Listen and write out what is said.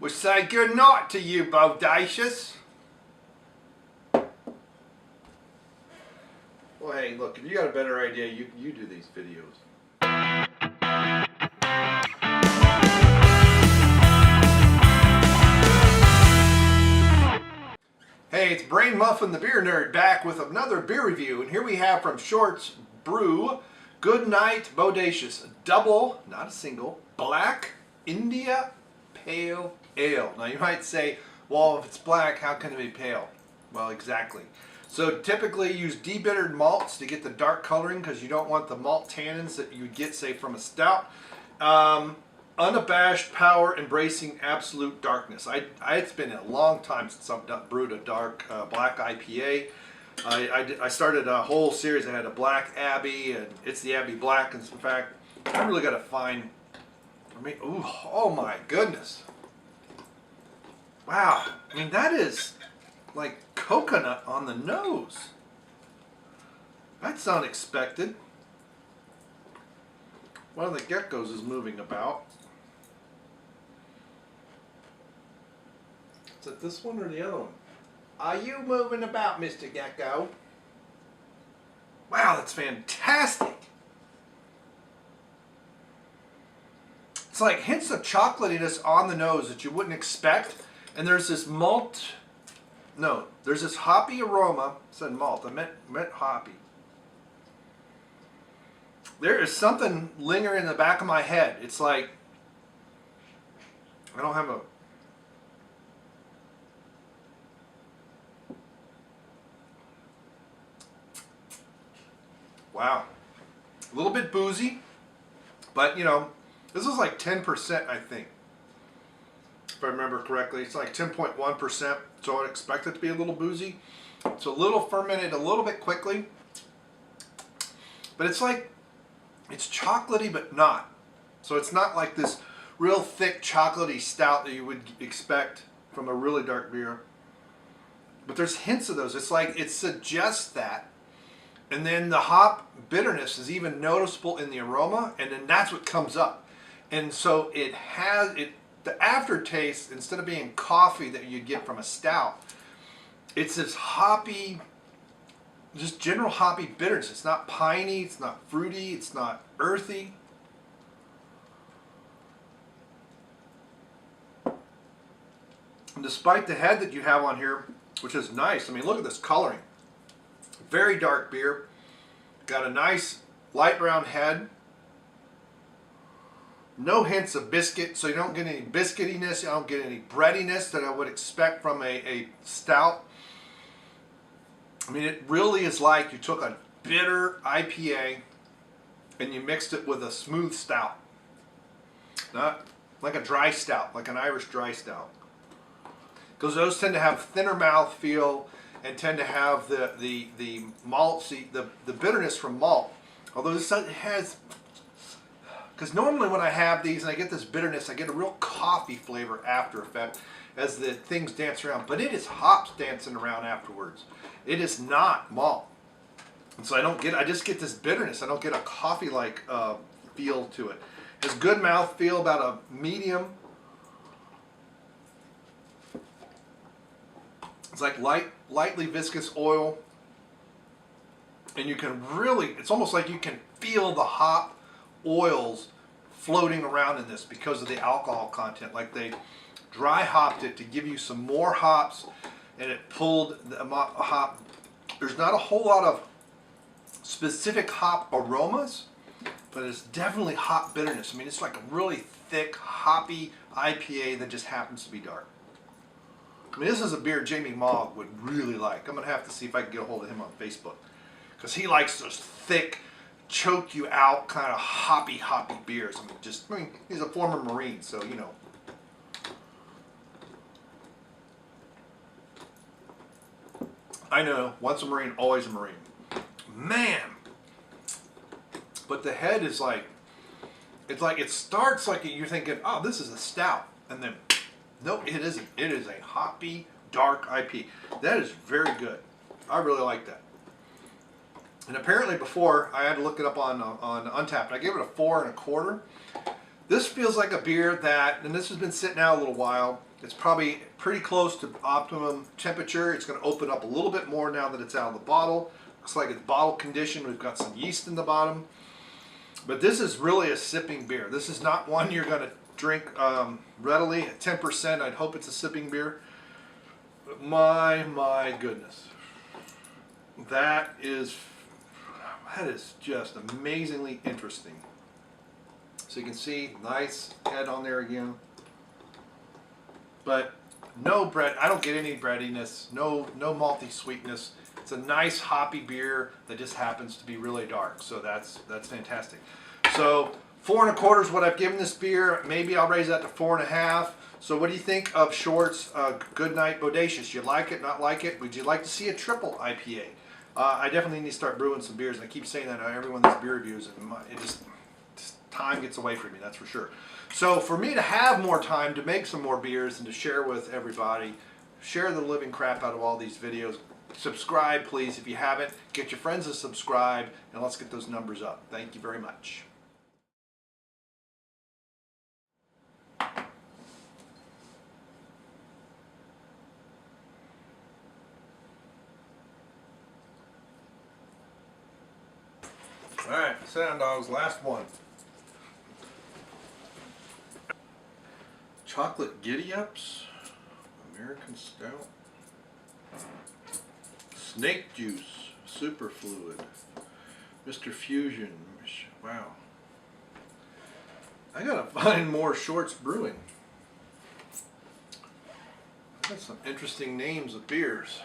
We say good night to you, Bodacious. Well, hey, look, if you got a better idea, you do these videos. Hey, it's Brainmuffin the Beer Nerd back with another beer review, and here we have from Short's Brew Goodnight Bodacious double, not a single, black India pale ale. Now you might say, well, if it's black, how can it be pale? Well, exactly. So typically use debittered malts to get the dark coloring because you don't want the malt tannins that you would get, say, from a stout. Unabashed power, embracing absolute darkness. It's been a long time since I've brewed a dark black IPA. I started a whole series. I had a black Abbey, and it's the Abbey Black. And in fact, I really got to find. Ooh, oh my goodness! Wow, I mean that is like coconut on the nose. That's unexpected. One of the geckos is moving about. Is it this one or the other one? Are you moving about, Mr. Gecko? Wow, that's fantastic. It's like hints of chocolatiness on the nose that you wouldn't expect. And there's this there's this hoppy aroma. I said malt, I meant hoppy. There is something lingering in the back of my head. It's like, I don't have a... Wow. A little bit boozy, but you know, this is like 10%, I think. If I remember correctly, it's like 10.1%, so I'd expect it to be a little boozy. It's a little fermented a little bit quickly, but it's like, it's chocolatey but not. So it's not like this real thick chocolatey stout that you would expect from a really dark beer. But there's hints of those. It's like, it suggests that. And then the hop bitterness is even noticeable in the aroma, and then that's what comes up. And so it has, the aftertaste, instead of being coffee that you get from a stout, it's this hoppy, just general hoppy bitterness. It's not piney, it's not fruity, it's not earthy. And despite the head that you have on here, which is nice, I mean, look at this coloring. Very dark beer. Got a nice light brown head. No hints of biscuit, so you don't get any biscuitiness, you don't get any breadiness that I would expect from a stout. I mean, it really is like you took a bitter IPA and you mixed it with a smooth stout. Not like a dry stout, like an Irish dry stout. Because those tend to have thinner mouth feel and tend to have the malt, the bitterness from malt. Although this has, because normally when I have these and I get this bitterness, I get a real coffee flavor after effect as the things dance around. But it is hops dancing around afterwards. It is not malt. And so I just get this bitterness. I don't get a coffee-like feel to it. It has good mouth feel, about a medium. It's like lightly viscous oil, and you can really, it's almost like you can feel the hop oils floating around in this because of the alcohol content. Like they dry hopped it to give you some more hops, and it pulled the hop. There's not a whole lot of specific hop aromas, but it's definitely hop bitterness. I mean, it's like a really thick, hoppy IPA that just happens to be dark. I mean, this is a beer Jamie Mogg would really like. I'm going to have to see if I can get a hold of him on Facebook, because he likes those thick, choke you out kind of hoppy beers. I mean, he's a former Marine, so you know. I know, once a Marine, always a Marine. Man! But the head is like, it's like, it starts like you're thinking, oh, this is a stout, and then no, it isn't. It is a hoppy, dark IPA. That is very good. I really like that. And apparently before, I had to look it up on Untappd. I gave it a 4 1/4. This feels like a beer that, and this has been sitting out a little while, it's probably pretty close to optimum temperature. It's going to open up a little bit more now that it's out of the bottle. Looks like it's bottle conditioned. We've got some yeast in the bottom. But this is really a sipping beer. This is not one you're going to drink readily. At 10%, I'd hope it's a sipping beer. But my goodness. That is just amazingly interesting. So you can see, nice head on there again. But no bread, I don't get any breadiness, no malty sweetness. It's a nice hoppy beer that just happens to be really dark. So that's fantastic. So 4 1/4 is what I've given this beer. Maybe I'll raise that to 4 1/2. So what do you think of Short's Goodnight Bodacious? You like it, not like it? Would you like to see a triple IPA? I definitely need to start brewing some beers. And I keep saying that to everyone that's beer reviews, and it just time gets away from me, that's for sure. So for me to have more time to make some more beers and to share with everybody, share the living crap out of all these videos. Subscribe, please, if you haven't. Get your friends to subscribe, and let's get those numbers up. Thank you very much. All right, sit down, dogs. Last one. Chocolate Giddy-Ups, American Stout, Snake Juice, Superfluid, Mr. Fusion. Wow. I gotta find more Short's Brewing. I got some interesting names of beers.